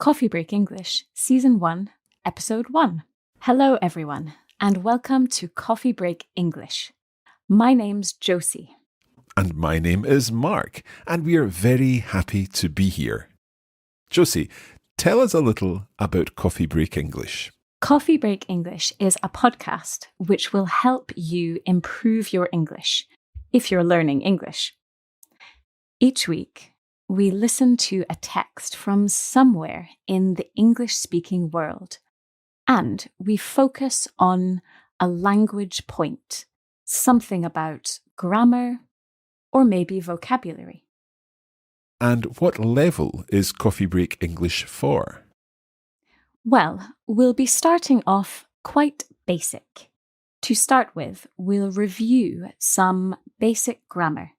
Coffee Break English, Season 1, Episode 1. Hello everyone, and welcome to Coffee Break English. My name's Josie. And my name is Mark, and we are very happy to be here. Josie, tell us a little about Coffee Break English. Coffee Break English is a podcast which will help you improve your English if you're learning English. Each week, we listen to a text from somewhere in the English-speaking world, and we focus on a language point, something about grammar or maybe vocabulary. And what level is Coffee Break English for? Well, we'll be starting off quite basic. To start with, we'll review some basic grammar.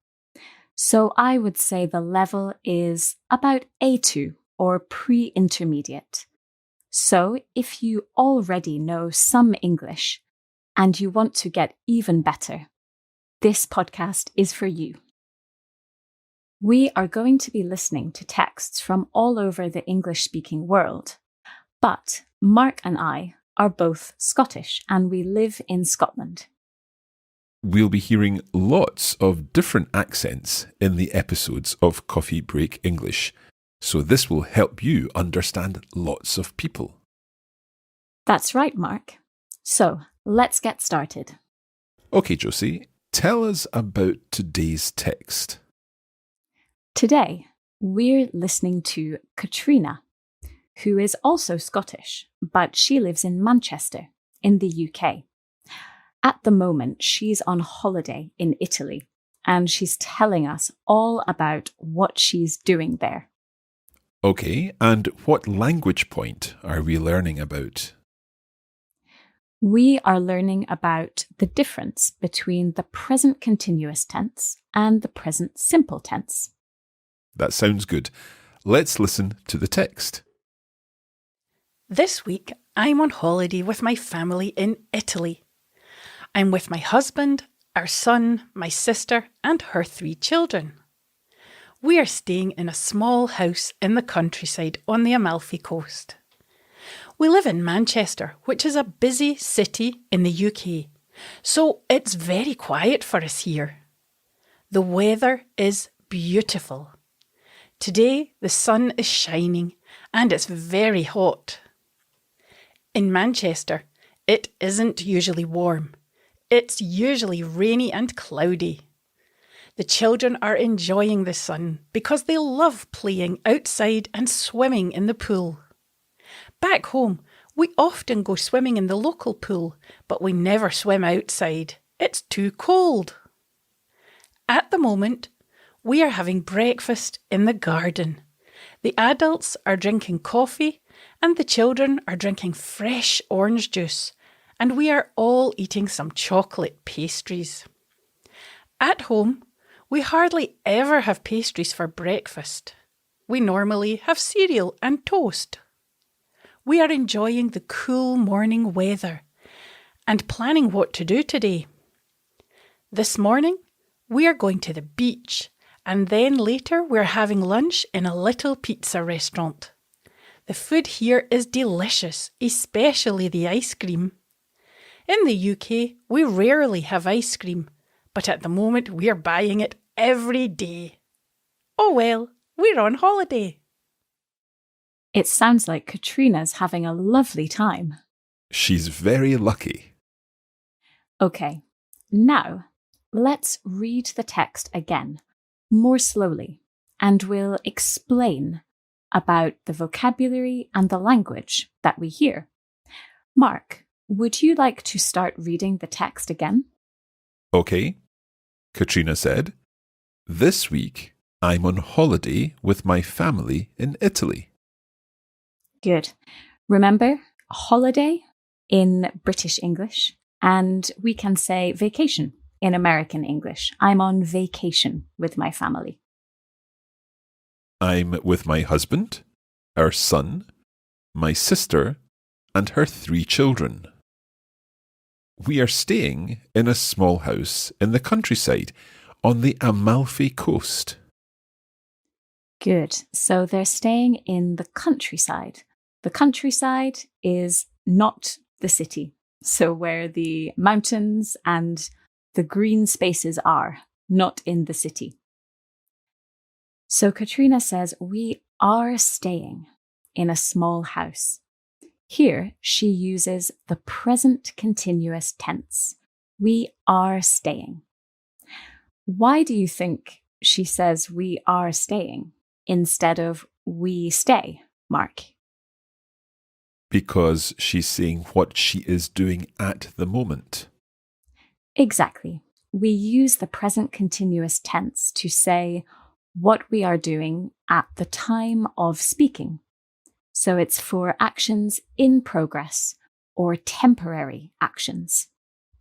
So I would say the level is about A2 or pre-intermediate. So if you already know some English and you want to get even better, this podcast is for you. We are going to be listening to texts from all over the English-speaking world, but Mark and I are both Scottish and we live in Scotland. We'll be hearing lots of different accents in the episodes of Coffee Break English, so this will help you understand lots of people. That's right, Mark. So, let's get started. Okay, Josie, tell us about today's text. Today, we're listening to Katrina, who is also Scottish, but she lives in Manchester, in the UK. At the moment, she's on holiday in Italy, and she's telling us all about what she's doing there. Okay, and what language point are we learning about? We are learning about the difference between the present continuous tense and the present simple tense. That sounds good. Let's listen to the text. This week, I'm on holiday with my family in Italy. I'm with my husband, our son, my sister, and her 3 children. We are staying in a small house in the countryside on the Amalfi Coast. We live in Manchester, which is a busy city in the UK, so it's very quiet for us here. The weather is beautiful. Today, the sun is shining and it's very hot. In Manchester, it isn't usually warm. It's usually rainy and cloudy. The children are enjoying the sun because they love playing outside and swimming in the pool. Back home, we often go swimming in the local pool, but we never swim outside. It's too cold. At the moment, we are having breakfast in the garden. The adults are drinking coffee and the children are drinking fresh orange juice. And we are all eating some chocolate pastries. At home, we hardly ever have pastries for breakfast. We normally have cereal and toast. We are enjoying the cool morning weather and planning what to do today. This morning, we are going to the beach, and then later we're having lunch in a little pizza restaurant. The food here is delicious, especially the ice cream. In the UK, we rarely have ice cream, but at the moment we are buying it every day. Oh well, we're on holiday. It sounds like Katrina's having a lovely time. She's very lucky. Okay, now let's read the text again, more slowly, and we'll explain about the vocabulary and the language that we hear. Mark, would you like to start reading the text again? Okay. Katrina said, "This week, I'm on holiday with my family in Italy." Good. Remember, holiday in British English, and we can say vacation in American English. I'm on vacation with my family. I'm with my husband, our son, my sister, and her 3 children. We are staying in a small house in the countryside on the Amalfi Coast. Good. So they're staying in the countryside. The countryside is not the city. So where the mountains and the green spaces are, not in the city. So Katrina says, we are staying in a small house. Here she uses the present continuous tense. We are staying. Why do you think she says we are staying instead of we stay, Mark? Because she's saying what she is doing at the moment. Exactly. We use the present continuous tense to say what we are doing at the time of speaking. So it's for actions in progress or temporary actions.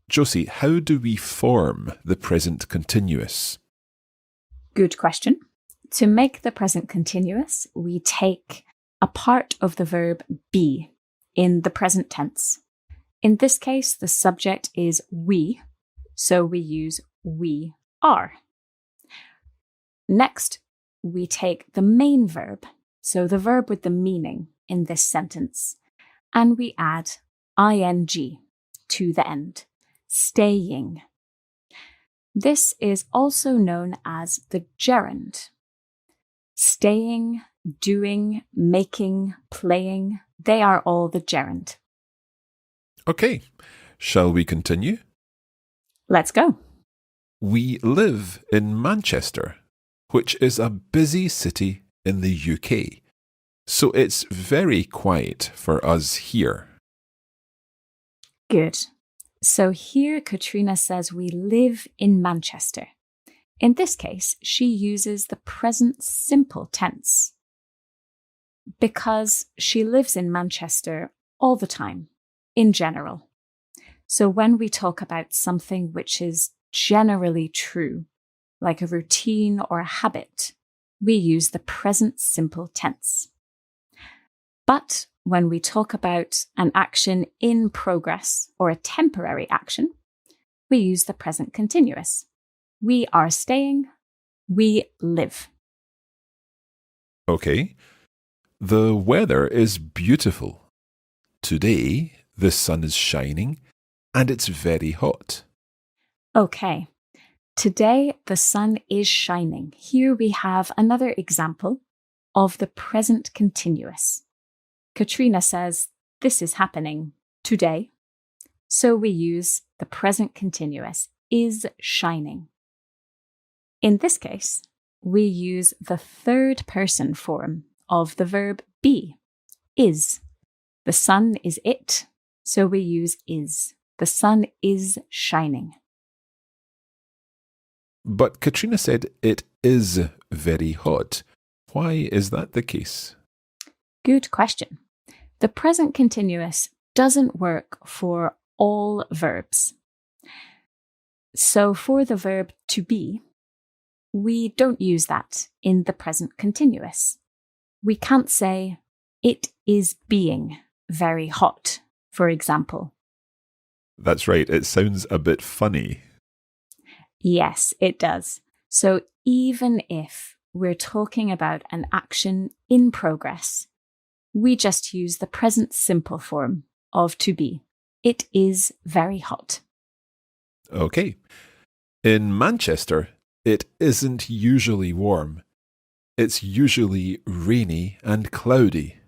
Josie, how do we form the present continuous? Good question. To make the present continuous, we take a part of the verb be in the present tense. In this case, the subject is we, so we use we are. Next, we take the main verb, so the verb with the meaning in this sentence, and we add ing to the end, staying. This is also known as the gerund. Staying, doing, making, playing, they are all the gerund. Okay, shall we continue? Let's go. We live in Manchester, which is a busy city in the UK, so it's very quiet for us here. Good. So here Katrina says we live in Manchester. In this case, she uses the present simple tense because she lives in Manchester all the time, in general. So when we talk about something which is generally true, like a routine or a habit, we use the present simple tense. But when we talk about an action in progress or a temporary action, we use the present continuous. We are staying, we live. Okay. The weather is beautiful. Today, the sun is shining and it's very hot. Okay. Today, the sun is shining. Here we have another example of the present continuous. Katrina says, this is happening today. So we use the present continuous, is shining. In this case, we use the third person form of the verb be, is. The sun is it, so we use is. The sun is shining. But Katrina said it is very hot. Why is that the case? Good question. The present continuous doesn't work for all verbs. So for the verb to be, we don't use that in the present continuous. We can't say, it is being very hot, for example. That's right, it sounds a bit funny. Yes, it does. So even if we're talking about an action in progress, we just use the present simple form of to be. It is very hot. Okay. In Manchester, it isn't usually warm. It's usually rainy and cloudy.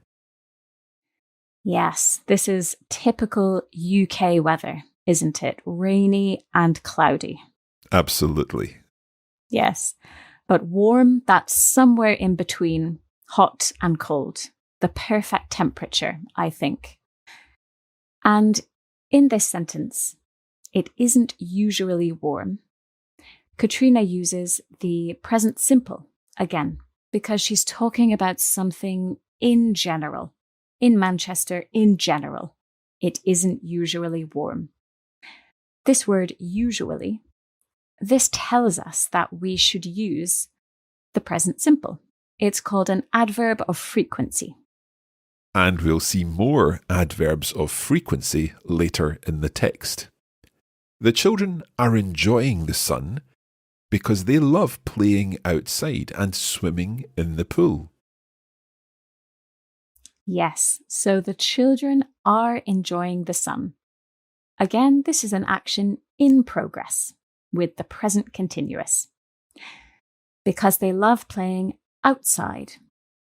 Yes, this is typical UK weather, isn't it? Rainy and cloudy. Absolutely. Yes, but warm, that's somewhere in between hot and cold. The perfect temperature, I think. And in this sentence, it isn't usually warm. Katrina uses the present simple again, because she's talking about something in general. In Manchester, in general, it isn't usually warm. This word usually, this tells us that we should use the present simple. It's called an adverb of frequency. And we'll see more adverbs of frequency later in the text. The children are enjoying the sun because they love playing outside and swimming in the pool. Yes, so the children are enjoying the sun. Again, this is an action in progress with the present continuous. Because they love playing outside.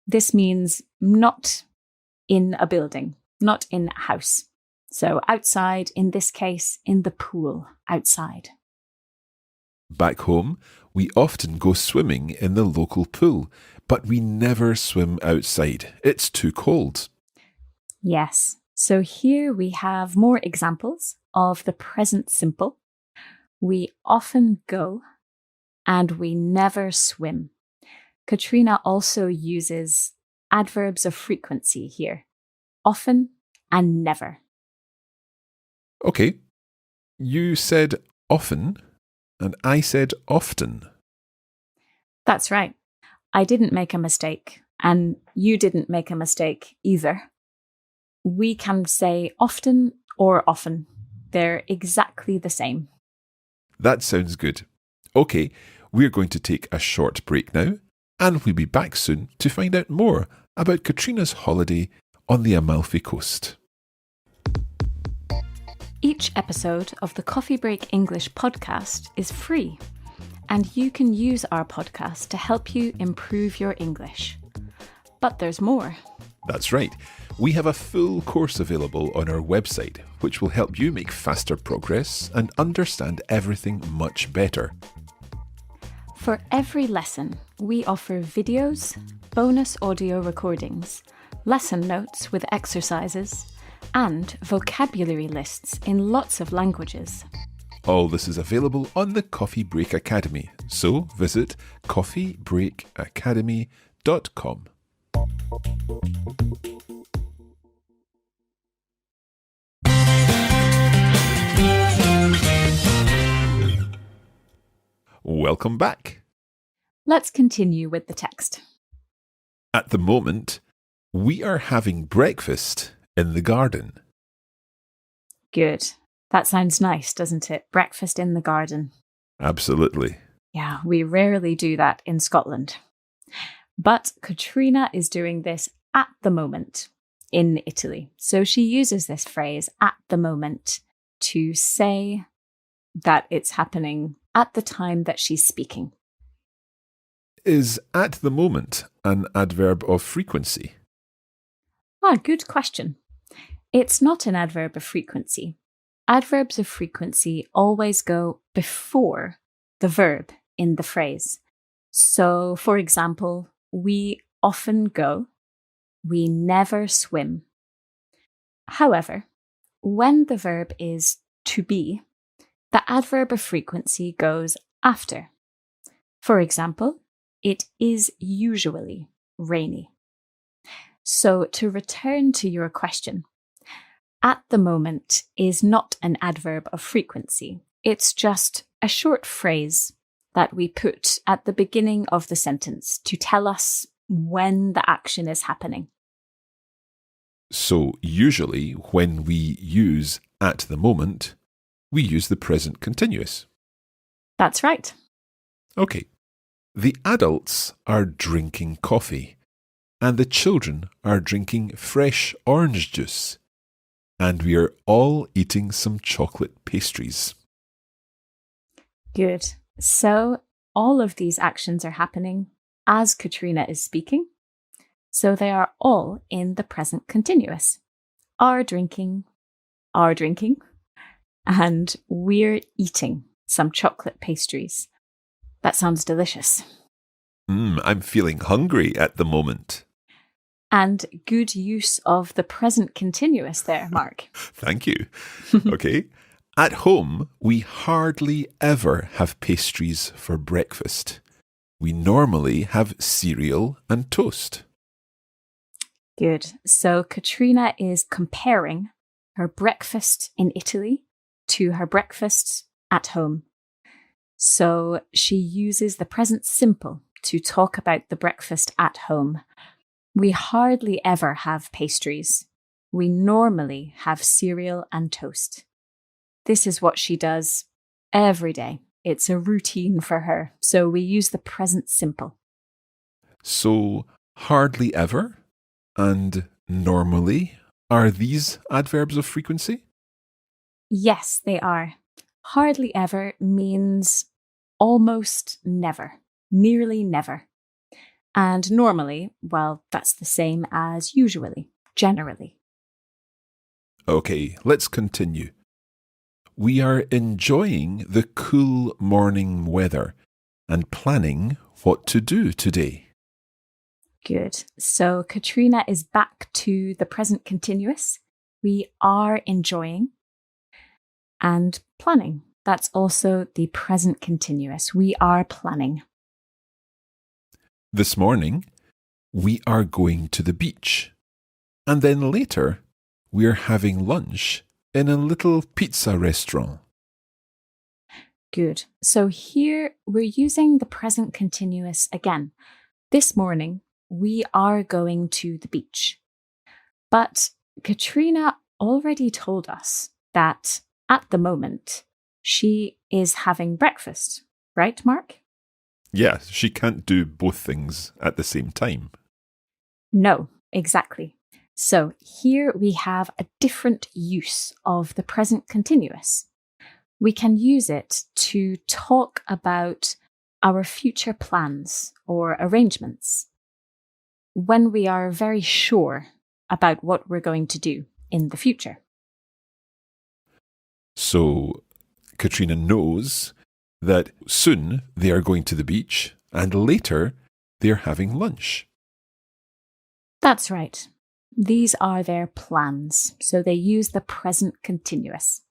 This means not in a building, not in a house. So outside, in this case, in the pool, outside. Back home, we often go swimming in the local pool, but we never swim outside. It's too cold. Yes, so here we have more examples of the present simple. We often go and we never swim. Katrina also uses adverbs of frequency here, often and never. Okay, you said often and I said often. That's right. I didn't make a mistake, and you didn't make a mistake either. We can say often or often. They're exactly the same. That sounds good. Okay, we're going to take a short break now, and we'll be back soon to find out more about Katrina's holiday on the Amalfi Coast. Each episode of the Coffee Break English podcast is free, and you can use our podcast to help you improve your English. But there's more. That's right. We have a full course available on our website, which will help you make faster progress and understand everything much better. For every lesson, we offer videos, bonus audio recordings, lesson notes with exercises, and vocabulary lists in lots of languages. All this is available on the Coffee Break Academy, so visit coffeebreakacademy.com. Welcome back. Let's continue with the text. At the moment, we are having breakfast in the garden. Good. That sounds nice, doesn't it? Breakfast in the garden. Absolutely. Yeah, we rarely do that in Scotland. But Katrina is doing this at the moment in Italy. So she uses this phrase, at the moment, to say that it's happening at the time that she's speaking. Is at the moment an adverb of frequency? Good question. It's not an adverb of frequency. Adverbs of frequency always go before the verb in the phrase. So, for example, we often go, we never swim. However, when the verb is to be, the adverb of frequency goes after. For example, it is usually rainy. So, to return to your question, at the moment is not an adverb of frequency. It's just a short phrase that we put at the beginning of the sentence to tell us when the action is happening. So usually when we use at the moment, we use the present continuous. That's right. Okay. The adults are drinking coffee and the children are drinking fresh orange juice. And we are all eating some chocolate pastries. Good. So all of these actions are happening as Katrina is speaking. So they are all in the present continuous. Are drinking, and we're eating some chocolate pastries. That sounds delicious. I'm feeling hungry at the moment. And good use of the present continuous there, Mark. Thank you. Okay. At home, we hardly ever have pastries for breakfast. We normally have cereal and toast. Good. So Katrina is comparing her breakfast in Italy to her breakfast at home. So she uses the present simple to talk about the breakfast at home. We hardly ever have pastries. We normally have cereal and toast. This is what she does every day It's a routine for her. So we use the present simple. So, hardly ever and normally, are these adverbs of frequency? Yes, they are. Hardly ever means almost never, nearly never. And normally, well, that's the same as usually, generally. Okay, let's continue. We are enjoying the cool morning weather and planning what to do today. Good. So Katrina is back to the present continuous. We are enjoying and planning. That's also the present continuous. We are planning. This morning, we are going to the beach. And then later, we are having lunch in a little pizza restaurant. Good. So here we're using the present continuous again. This morning, we are going to the beach. But Katrina already told us that at the moment, she is having breakfast, right, Mark? Yeah, she can't do both things at the same time. No, exactly. So here we have a different use of the present continuous. We can use it to talk about our future plans or arrangements when we are very sure about what we're going to do in the future. So, Katrina knows that soon they are going to the beach and later they are having lunch. That's right. These are their plans, so they use the present continuous.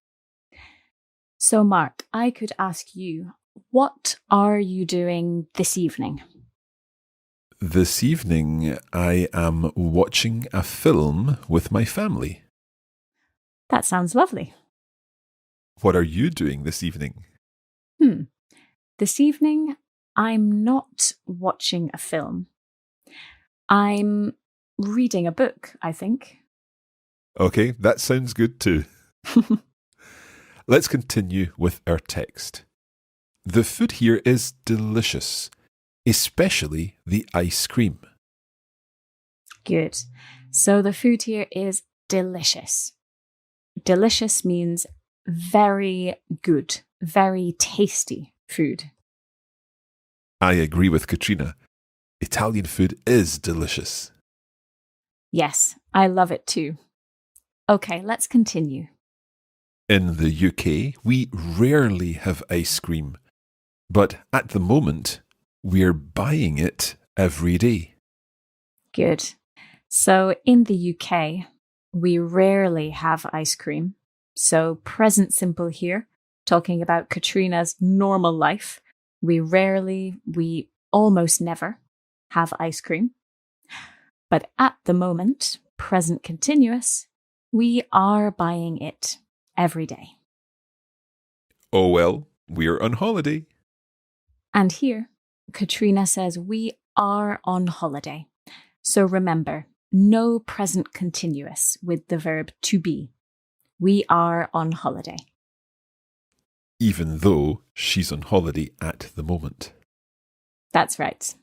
So, Mark, I could ask you, what are you doing this evening? This evening, I am watching a film with my family. That sounds lovely. What are you doing this evening? This evening, I'm not watching a film. I'm reading a book, I think. Okay, that sounds good too. Let's continue with our text. The food here is delicious, especially the ice cream. Good. So the food here is delicious. Delicious means very good, very tasty food. I agree with Katrina. Italian food is delicious. Yes, I love it too. Okay, let's continue. In the UK, we rarely have ice cream, but at the moment, we're buying it every day. Good. So in the UK, we rarely have ice cream. So present simple here, talking about Katrina's normal life. We almost never have ice cream. But at the moment, present continuous, we are buying it every day. Oh well, we're on holiday. And here, Katrina says we are on holiday. So remember, no present continuous with the verb to be. We are on holiday. Even though she's on holiday at the moment. That's right.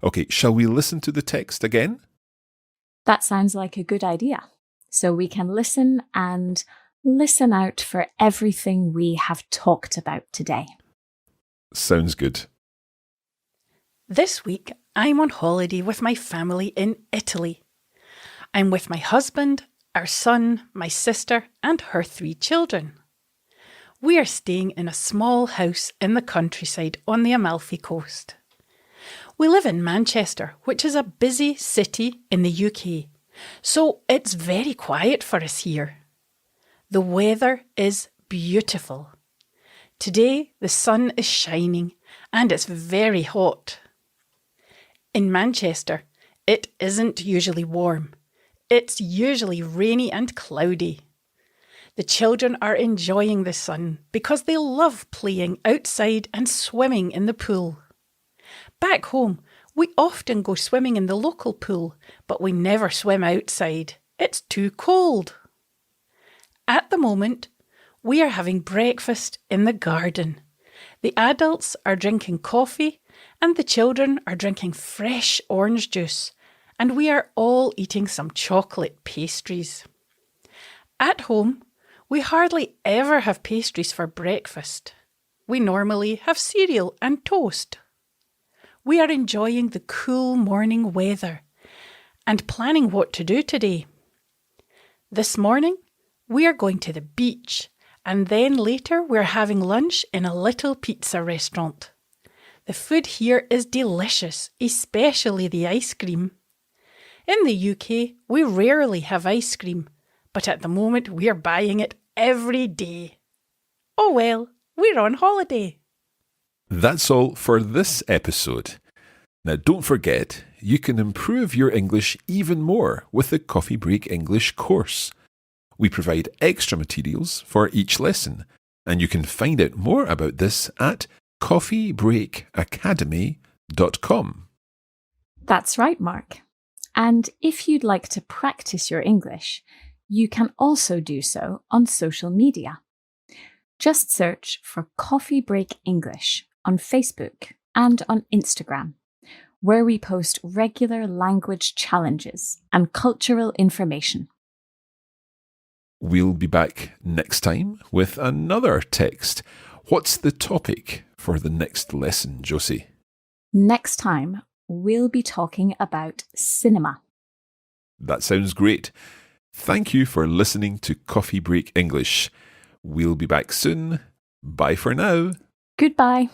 Okay, shall we listen to the text again? That sounds like a good idea. So we can listen and listen out for everything we have talked about today. Sounds good. This week, I'm on holiday with my family in Italy. I'm with my husband, our son, my sister, and her 3 children. We are staying in a small house in the countryside on the Amalfi Coast. We live in Manchester, which is a busy city in the UK, so it's very quiet for us here. The weather is beautiful. Today, the sun is shining and it's very hot. In Manchester, it isn't usually warm. It's usually rainy and cloudy. The children are enjoying the sun because they love playing outside and swimming in the pool. Back home, we often go swimming in the local pool, but we never swim outside. It's too cold. At the moment, we are having breakfast in the garden. The adults are drinking coffee and the children are drinking fresh orange juice, and we are all eating some chocolate pastries. At home, we hardly ever have pastries for breakfast. We normally have cereal and toast. We are enjoying the cool morning weather and planning what to do today. This morning, we are going to the beach, and then later we're having lunch in a little pizza restaurant. The food here is delicious, especially the ice cream. In the UK, we rarely have ice cream, but at the moment we're buying it every day. Oh well, we're on holiday. That's all for this episode. Now, don't forget, you can improve your English even more with the Coffee Break English course. We provide extra materials for each lesson, and you can find out more about this at coffeebreakacademy.com. That's right, Mark. And if you'd like to practice your English, you can also do so on social media. Just search for Coffee Break English on Facebook and on Instagram, where we post regular language challenges and cultural information. We'll be back next time with another text. What's the topic for the next lesson, Josie? Next time, we'll be talking about cinema. That sounds great. Thank you for listening to Coffee Break English. We'll be back soon. Bye for now. Goodbye.